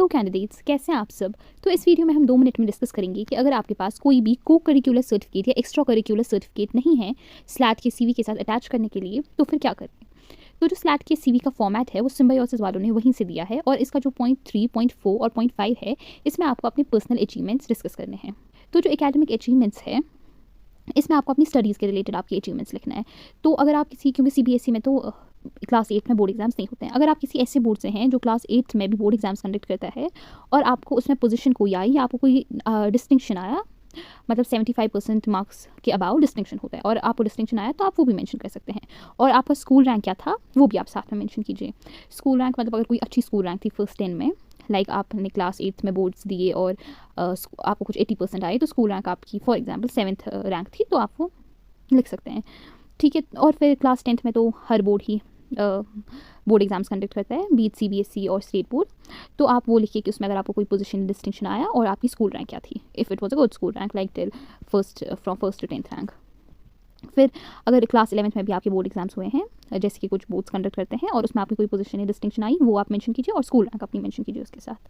Hello candidates, कैसे हैं आप सब। तो इस वीडियो में हम 2 मिनट में डिस्कस करेंगे कि अगर आपके पास कोई भी को करिकुलर सर्टिफिकेट या एक्स्ट्रा करिकुलर सर्टिफिकेट नहीं है स्लैट के सीवी के साथ अटैच करने के लिए, तो फिर क्या करें। तो जो स्लैट के सीवी का फॉर्मेट है वो सिम्बायोसिस वालों ने वहीं से दिया है, और इसका जो पॉइंट 3, पॉइंट 4 और पॉइंट 5 है, इसमें आपको अपने पर्सनल अचीवमेंट्स डिस्कस करने हैं। तो जो एकेडमिक अचीवमेंट्स है, इसमें आपको अपनी स्टडीज़ के रिलेटेड आपके अचीवमेंट्स लिखना है। तो अगर आप किसी, क्योंकि सीबीएसई में तो क्लास 8 में बोर्ड एग्जाम्स नहीं होते हैं, अगर आप किसी ऐसे बोर्ड से हैं जो क्लास 8 में भी बोर्ड एग्जाम्स कंडक्ट करता है और आपको उसमें पोजीशन कोई आई या आपको कोई डिस्टिंक्शन आया, मतलब 75% मार्क्स के अबाउ डिस्टिंक्शन होता है और आपको डिस्टिंक्शन आया, तो आप वो भी मेंशन कर सकते हैं। और आपका स्कूल रैंक क्या था वो भी आप साथ में मेंशन कीजिए। स्कूल रैंक मतलब अगर कोई अच्छी स्कूल रैंक थी फर्स्ट 10 में, लाइक आपने क्लास 8 में बोर्ड्स दिए और आपको कुछ 80% आए, तो स्कूल रैंक आपकी फॉर एग्जांपल 7th रैंक थी, तो आप वो लिख सकते हैं। ठीक है। और फिर क्लास 10th में तो हर बोर्ड ही बोर्ड एग्जाम्स कंडक्ट करता है, बीट सीबीएसई और स्टेट बोर्ड। तो आप वो लिखिए कि उसमें अगर आपको कोई पोजीशन डिस्टिंक्शन आया और आपकी स्कूल रैंक क्या थी, if it was a good school rank like till from first to 10th rank. फिर अगर क्लास 11th में भी आपके बोर्ड एग्जाम्स हुए हैं, जैसे कि कुछ बोर्ड्स कंडक्ट करते हैं, और उसमें आपकी कोई पोजीशन या डिस्टिंक्शन आई, वो आप मेंशन कीजिए और स्कूल रैंक अपनी मेंशन कीजिए उसके साथ।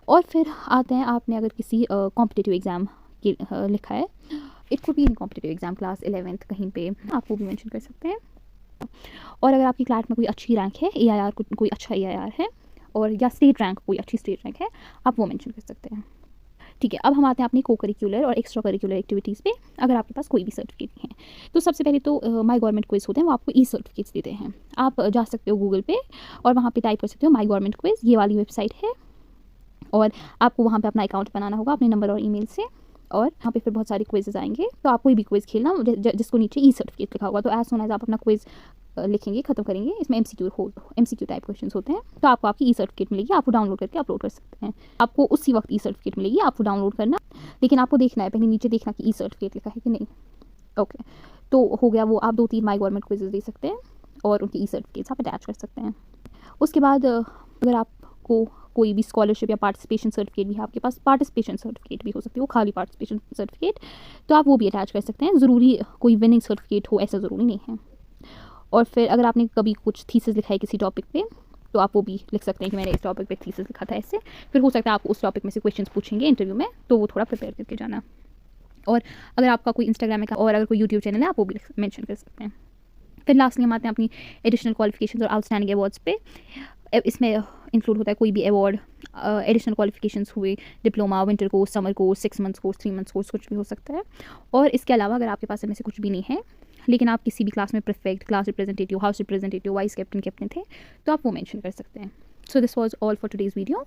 और फिर आते हैं, आपने अगर किसी कॉम्पिटिटिव एग्ज़ाम की लिखा है, it could be in competitive exam class 11th कहीं पे, आप वो भी मेंशन कर सकते हैं। और अगर आपकी क्लास में कोई अच्छी रैंक है, एआईआर कोई अच्छा एआईआर है, और या स्टेट रैंक कोई अच्छी स्टेट रैंक है, आप वो मेंशन कर सकते हैं। ठीक है। अब हम आते हैं अपनी को करिकुलर और एक्स्ट्रा करिकुलर एक्टिविटीज़ पे। अगर आपके पास कोई भी सर्टिफिकेट नहीं है, तो सबसे पहले तो माई गवर्नमेंट क्विज़ होते हैं, वो आपको ई सर्टिफिकेट्स देते हैं। आप जा सकते हो गूगल पे और वहाँ पे टाइप कर सकते हो माई गवर्नमेंट क्विज़, ये वाली वेबसाइट है, और आपको वहाँ पे अपना अकाउंट बनाना होगा अपने नंबर और ईमेल से, और वहाँ पे फिर बहुत सारे क्विज़ेज आएंगे। तो आप कोई भी क्विज़ खेलना जिसको नीचे ई सर्टिफिकेट लिखा होगा। तो एज सुन एज आप अपना क्विज़ लिखेंगे, ख़त्म करेंगे, इसमें एमसीक्यू टाइप क्वेश्चंस होते हैं, तो आपको आपकी ई सर्टिफिकेट मिलेगी, आपको डाउनलोड करके अपलोड कर सकते हैं। आपको उसी वक्त ई सर्टिफिकेट मिलेगी, आपको डाउनलोड करना, लेकिन आपको देखना है पहले नीचे देखना कि ई सर्टिफिकेट लिखा है कि नहीं। ओके, तो हो गया वो। आप 2-3 माई गवर्नमेंट क्विज़ेज दे सकते हैं और उनकी ई सर्टिफिकेट्स आप अटैच कर सकते हैं। उसके बाद अगर आपको कोई भी स्कॉलरशिप या पार्टिसिपेशन सर्टिफिकेट भी है आपके पास, पार्टिसिपेशन सर्टिफिकेट भी हो सकती है, वो खाली पार्टिसिपेशन सर्टिफिकेट, तो आप वो भी अटैच कर सकते हैं। ज़रूरी कोई विनिंग सर्टिफिकेट हो ऐसा ज़रूरी नहीं है। और फिर अगर आपने कभी कुछ थीसिस लिखा है किसी टॉपिक पे, तो आप वो भी लिख सकते हैं कि मैंने इस टॉपिक पे थीसिस लिखा था ऐसे। फिर हो सकता है आपको उस टॉपिक में से क्वेश्चंस पूछेंगे इंटरव्यू में, तो वो थोड़ा प्रिपेयर करके जाना। और अगर आपका कोई इंस्टाग्राम है और अगर कोई यूट्यूब चैनल है, आप वो भी मेंशन कर सकते हैं। फिर लास्टली हम आते हैं अपनी एडिशनल क्वालिफिकेशन और आउटस्टैंडिंग अवार्ड्स पे। इसमें इंक्लूड होता है कोई भी अवार्ड, एडिशनल क्वालिफिकेशंस हुए, diploma, winter course, summer course, 6 months course, 3 months course, कुछ भी हो सकता है। और इसके अलावा अगर आपके पास इनमें से कुछ भी नहीं है, लेकिन आप किसी भी क्लास में prefect, class representative, house representative, vice captain थे, तो आप वो मेंशन कर सकते हैं। So this was all for today's video.